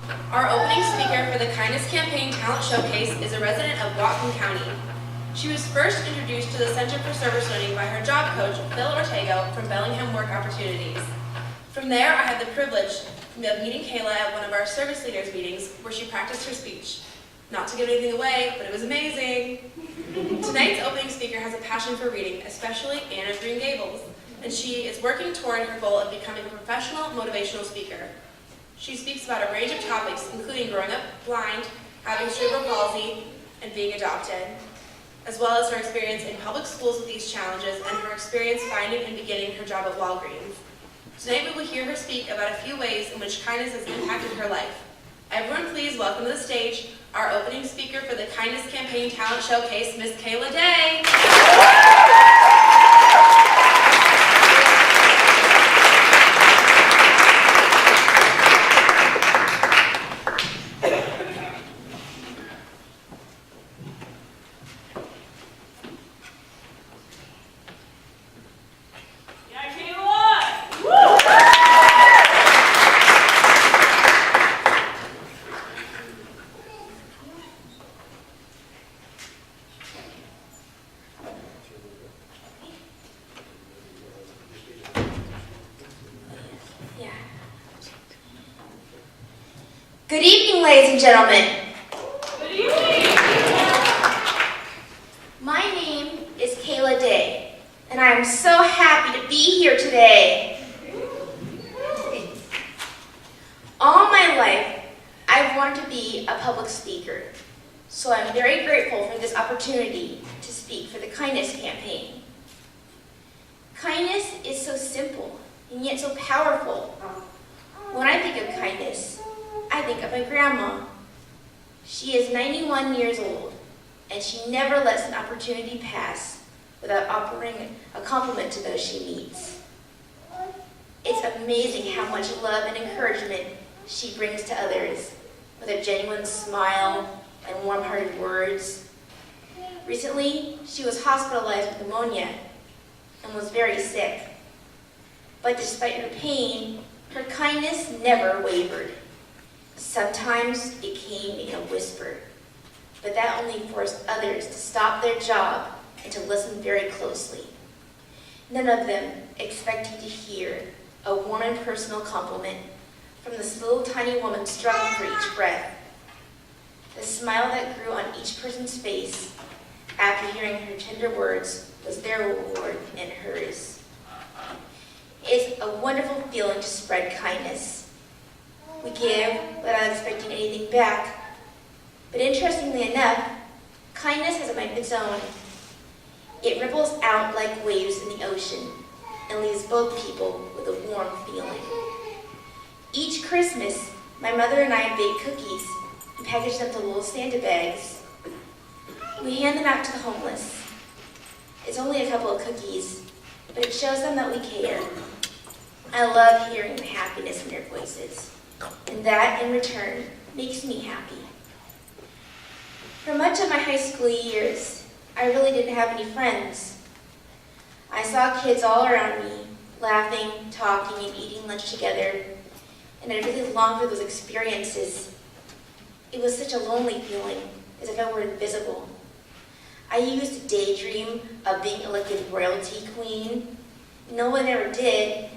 Our opening speaker for the Kindness Campaign Talent Showcase is a resident of Whatcom County. She was first introduced to the Center for Service Learning by her job coach, Phil Ortego, from Bellingham Work Opportunities. From there, I had the privilege of meeting Kayla at one of our service leaders meetings where she practiced her speech. Not to give anything away, but it was amazing. Tonight's opening speaker has a passion for reading, especially Anne of Green Gables, and she is working toward her goal of becoming a professional motivational speaker. She speaks about a range of topics, including growing up blind, having cerebral palsy, and being adopted, as well as her experience in public schools with these challenges and her experience finding and beginning her job at Walgreens. Tonight we will hear her speak about a few ways in which kindness has impacted her life. Everyone please welcome to the stage our opening speaker for the Kindness Campaign Talent Showcase, Miss Kayla Day. Good evening, ladies and gentlemen. Good evening. My name is Kayla Day, and I am so happy to be here today. All my life, I've wanted to be a public speaker, so I'm very grateful for this opportunity to speak for the Kindness Campaign. Kindness is so simple, and yet so powerful. When I think of kindness, I think of my grandma. She is 91 years old, and she never lets an opportunity pass without offering a compliment to those she meets. It's amazing how much love and encouragement she brings to others with a genuine smile and warm-hearted words. Recently, she was hospitalized with pneumonia and was very sick. But despite her pain, her kindness never wavered. Sometimes it came in a whisper, but that only forced others to stop their job and to listen very closely. None of them expected to hear a warm and personal compliment from this little tiny woman struggling for each breath. The smile that grew on each person's face after hearing her tender words was their reward and hers. It's a wonderful feeling to spread kindness. We give without expecting anything back. But interestingly enough, kindness has a mind of its own. It ripples out like waves in the ocean and leaves both people with a warm feeling. Each Christmas, my mother and I bake cookies and package them to little Santa bags. We hand them out to the homeless. It's only a couple of cookies, but it shows them that we care. I love hearing the happiness in their voices, and that, in return, makes me happy. For much of my high school years, I really didn't have any friends. I saw kids all around me, laughing, talking, and eating lunch together, and I really longed for those experiences. It was such a lonely feeling, as if I were invisible. I used to daydream of being elected royalty queen. No one ever did.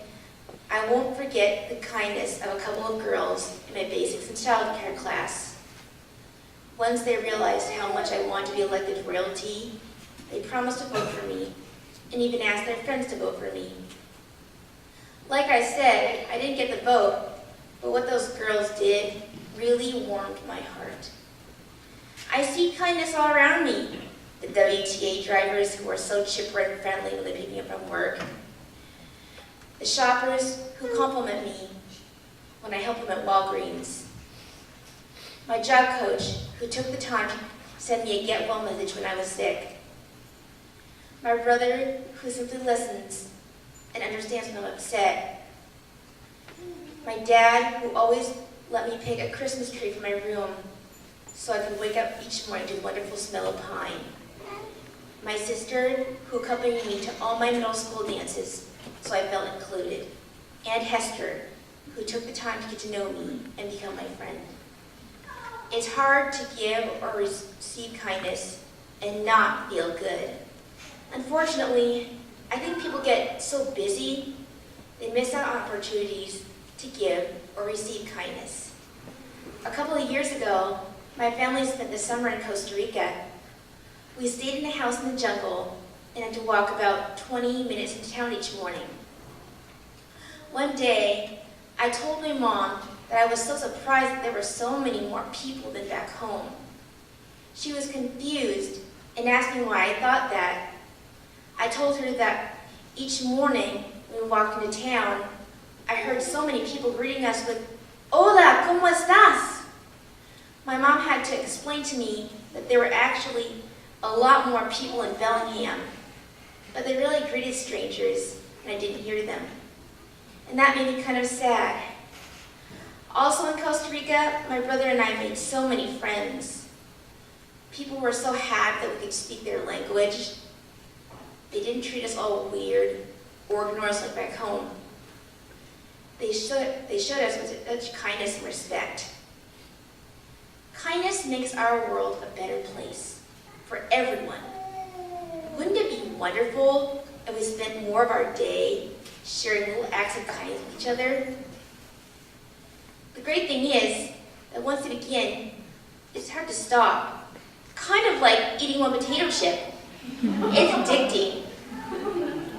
I won't forget the kindness of a couple of girls in my basics and childcare class. Once they realized how much I wanted to be elected royalty, they promised to vote for me, and even asked their friends to vote for me. Like I said, I didn't get the vote, but what those girls did really warmed my heart. I see kindness all around me. The WTA drivers who are so chipper and friendly when they pick me up from work. The shoppers who compliment me when I help them at Walgreens. My job coach who took the time to send me a get well message when I was sick. My brother who simply listens and understands when I'm upset. My dad who always let me pick a Christmas tree for my room so I could wake up each morning to the wonderful smell of pine. My sister who accompanied me to all my middle school dances so I felt included. And Hester, who took the time to get to know me and become my friend. It's hard to give or receive kindness and not feel good. Unfortunately, I think people get so busy, they miss out on opportunities to give or receive kindness. A couple of years ago, my family spent the summer in Costa Rica. We stayed in a house in the jungle and had to walk about 20 minutes into town each morning. One day, I told my mom that I was so surprised that there were so many more people than back home. She was confused and asked me why I thought that. I told her that each morning when we walked into town, I heard so many people greeting us with, "Hola, ¿cómo estás?" My mom had to explain to me that there were actually a lot more people in Bellingham, but they really greeted strangers and I didn't hear them. And that made me kind of sad. Also in Costa Rica, my brother and I made so many friends. People were so happy that we could speak their language. They didn't treat us all weird or ignore us like back home. They showed us with such kindness and respect. Kindness makes our world a better place for everyone. Wouldn't it be wonderful if we spent more of our day sharing little acts of kindness with each other? The great thing is that once you begin, it's hard to stop. Kind of like eating one potato chip. It's addicting.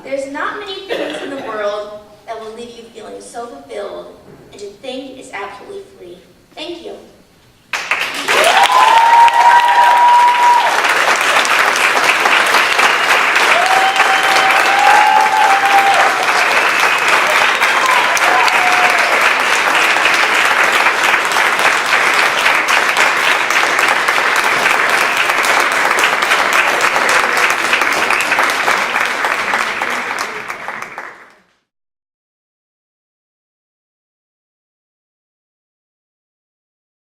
There's not many things in the world that will leave you feeling so fulfilled, and to think is absolutely free. Thank you.